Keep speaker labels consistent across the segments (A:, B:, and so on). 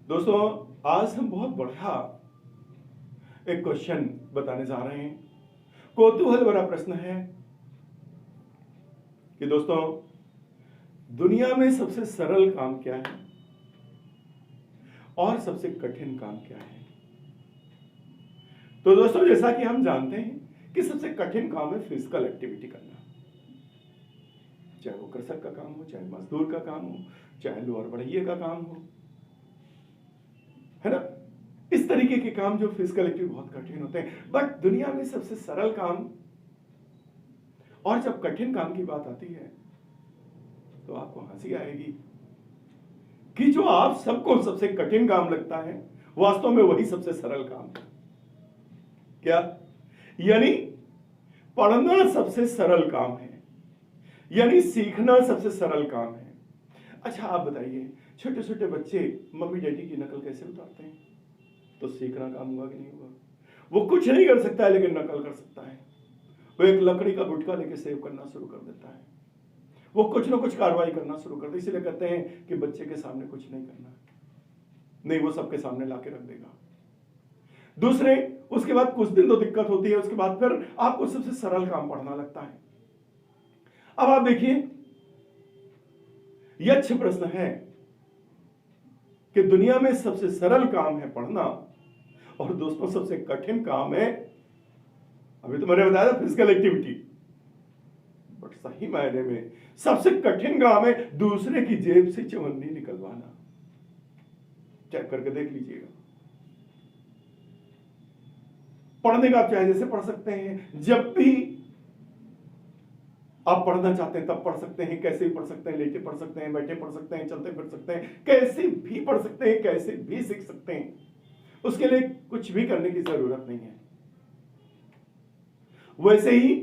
A: दोस्तों, आज हम बहुत बढ़िया एक क्वेश्चन बताने जा रहे हैं। कौतूहल भरा प्रश्न है कि दोस्तों, दुनिया में सबसे सरल काम क्या है और सबसे कठिन काम क्या है। तो दोस्तों, जैसा कि हम जानते हैं कि सबसे कठिन काम है फिजिकल एक्टिविटी करना, चाहे वो कृषक का काम हो, चाहे मजदूर का काम हो, चाहे लोअर बढ़इये का काम हो, है ना। इस तरीके के काम जो फिजिकल एक्टिविटी बहुत कठिन होते हैं। बट दुनिया में सबसे सरल काम और जब कठिन काम की बात आती है तो आपको हंसी आएगी कि जो आप सबको सबसे कठिन काम लगता है वास्तव में वही सबसे सरल काम है। क्या? यानी पढ़ना सबसे सरल काम है, यानी सीखना सबसे सरल काम है। अच्छा, आप बताइए, छोटे छोटे बच्चे मम्मी डैडी की नकल कैसे उतारते हैं? तो सीखना काम हुआ कि नहीं हुआ? वो कुछ नहीं कर सकता है लेकिन नकल कर सकता है। वो एक लकड़ी का गुटका लेके सेव करना शुरू कर देता है। वो कुछ ना कुछ कार्रवाई करना शुरू कर दे। इसलिए कहते हैं कि बच्चे के सामने कुछ नहीं करना, नहीं वो सबके सामने लाके रख देगा। दूसरे, उसके बाद कुछ दिन तो दिक्कत होती है, उसके बाद फिर आपको सबसे सरल काम पढ़ना लगता है। अब आप देखिए, यह अच्छा प्रश्न है कि दुनिया में सबसे सरल काम है पढ़ना और दोस्तों सबसे कठिन काम है, अभी तो मैंने बताया था, फिजिकल एक्टिविटी। बट सही मायने में सबसे कठिन काम है दूसरे की जेब से चवन्नी निकलवाना। चेक करके देख लीजिएगा। पढ़ने का आप चाहे जैसे पढ़ सकते हैं, जब भी आप पढ़ना चाहते हैं तब पढ़ सकते हैं, कैसे भी पढ़ सकते हैं, लेटे पढ़ सकते हैं, बैठे पढ़ सकते हैं, चलते फिर सकते हैं, कैसे भी पढ़ सकते हैं, कैसे भी सीख सकते हैं। उसके लिए कुछ भी करने की जरूरत नहीं है। वैसे ही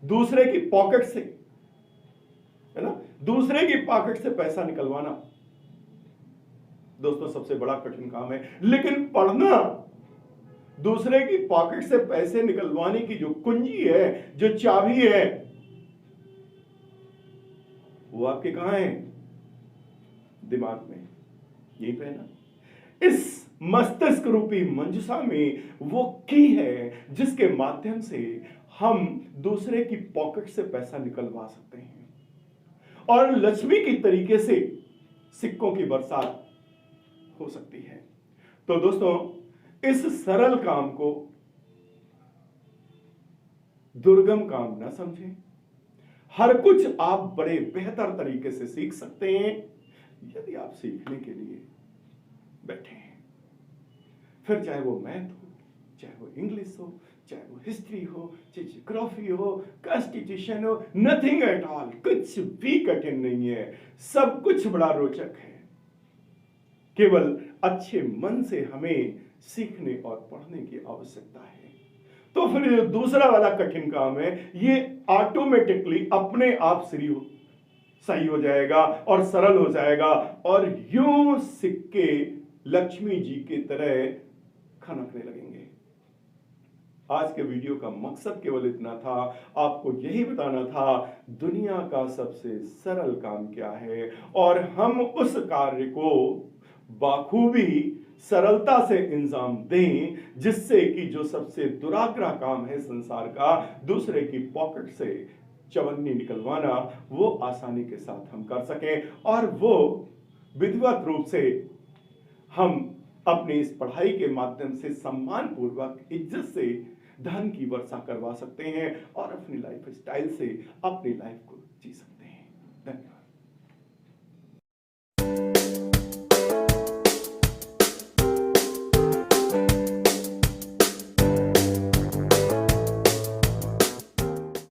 A: दूसरे की पॉकेट से, है ना, दूसरे की पॉकेट से पैसा निकलवाना दोस्तों सबसे बड़ा कठिन काम है। लेकिन पढ़ना, दूसरे की पॉकेट से पैसे निकलवाने की जो कुंजी है, जो चाबी है, वो आपके कहां है? दिमाग में, यही पे है ना। इस मस्तिष्क रूपी मंजुषा में वो की है जिसके माध्यम से हम दूसरे की पॉकेट से पैसा निकलवा सकते हैं और लक्ष्मी की तरीके से सिक्कों की बरसात हो सकती है। तो दोस्तों, इस सरल काम को दुर्गम काम ना समझें। हर कुछ आप बड़े बेहतर तरीके से सीख सकते हैं यदि आप सीखने के लिए बैठे हैं। फिर चाहे वो मैथ हो, चाहे वो इंग्लिश हो, चाहे वो हिस्ट्री हो, चाहे ज्योग्राफी हो, कॉन्स्टिट्यूशन हो, नथिंग एट ऑल, कुछ भी कठिन नहीं है। सब कुछ बड़ा रोचक है। केवल अच्छे मन से हमें सीखने और पढ़ने की आवश्यकता है। तो फिर जो दूसरा वाला कठिन काम है, ये ऑटोमेटिकली अपने आप सही हो जाएगा और सरल हो जाएगा और यूं सिक्के लक्ष्मी जी की तरह खनकने लगेंगे। आज के वीडियो का मकसद केवल इतना था, आपको यही बताना था दुनिया का सबसे सरल काम क्या है और हम उस कार्य को बाखूबी सरलता से इंजाम दें, जिससे कि जो सबसे दुराग्रह काम है संसार का, दूसरे की पॉकेट से चवन्नी निकलवाना, वो आसानी के साथ हम कर सकें और वो विधिवत रूप से हम अपनी इस पढ़ाई के माध्यम से सम्मान पूर्वक इज्जत से धन की वर्षा करवा सकते हैं और अपनी लाइफ स्टाइल से अपनी लाइफ को जी सकते हैं। धन्यवाद।